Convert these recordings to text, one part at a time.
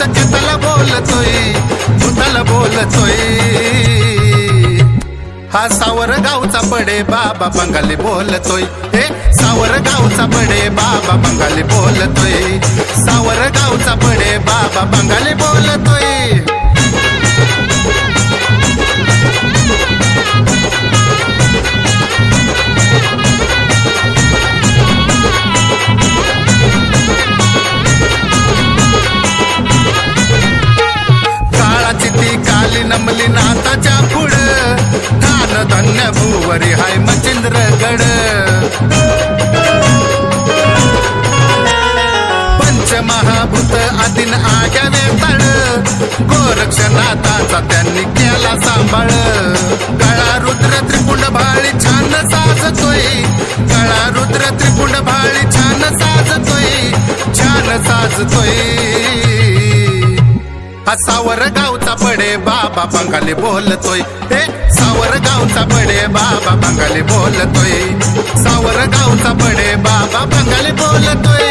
केतला बोलतोय, भूताला बोलतोय। हा सावरगावचा बडे बाबा बंगाली बोलतोय, हे सावरगावचा बडे बाबा बंगाली बोलतोय, सावरगावचा बडे बाबा बंगाली बोलतोय। काळाची ती काली नमली नाताच्या पुढं, धान धन्य भुवरी हाय मचिंद्रगड। पंचमहाभूत आदिन आग्या वेताळ, गोरक्षनाथाचा त्यांनी केला सांभाळ। गळा रुद्र त्रिपुंड भाळी छान साजतोय, गळा रुद्र त्रिपुंड भाळी छान साजतोय, छान साजतोय। हा सावरगावचा बडे बाबा बंगाली बोलतोय, हे सावरगावचा बडे बाबा बंगाली बोलतोय, सावरगावचा बडे बाबा बंगाली बोलतोय।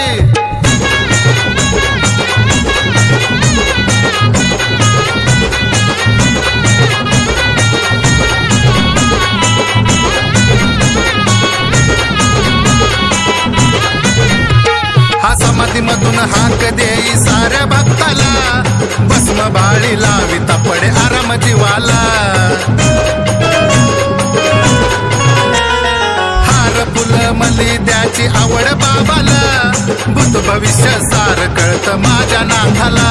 हा समाधीमधून हाक देई साऱ्या भक्ताला, भस्म भाळी लाविता पडे आराम जीवाला। हार फुल मली द्याची आवड बाबाला, भूत भविष्य सार कळत माझ्या नाथाला।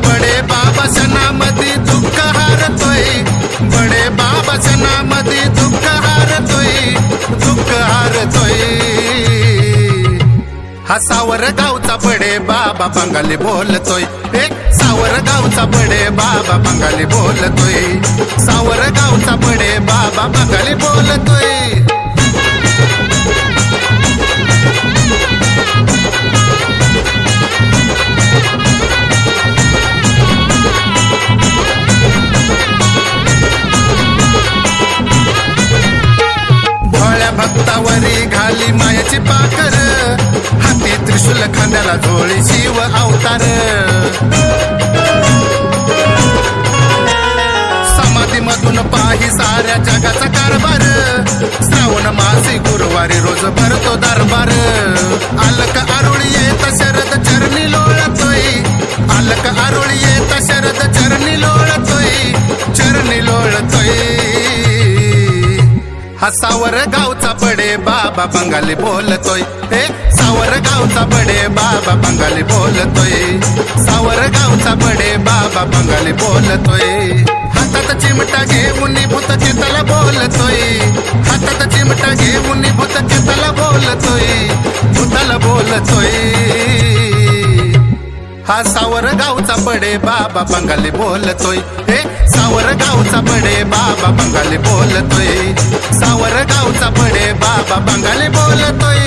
बडे बाबाच्या नामधी दुःख हारतोय, बडे बाबाच्या नामधी दुःख हारतोय, दुःख हारतोय। हा सावरगावचा बडे बाबा बंगाली बोलतोय, हे सावरगावचा बडे बाबा बंगाली बोलतोय, सावरगावचा बडे बाबा बंगाली बोलतोय। भोळ्या भक्तावरी घाली मायाची पाकर, हाती त्रिशूल खांद्याला झोळी शिव अवतार। समाधीमधून पाही साऱ्या जगाचा कारभार, श्रावण मासी गुरुवारी रोज भरतो दरबार। अलक आरुळी येत शरद चरणी लोळतोय, अलक आरुळी येत शरद चरणी लोळतोय, चरणी लोळतोय। हा सावरगावचा बडे बाबा बंगाली बोलतोय, हे सावरगावचा बडे बाबा बंगाली बोलतोय, सावरगावचा बडे बाबा बंगाली बोलतोय। हातात चिमटा घेऊन भूत केतला बोलतोय, हातात चिमटा घेऊन भूत केतला बोलतोय, भूताला बोलतोय। हा सावरगावचा बडे बाबा बंगाली बोलतोय, हे सावरगावचा बडे बाबा बंगाली बोलतोय, सावरगावचा बडे बाबा बंगाली बोलतोय।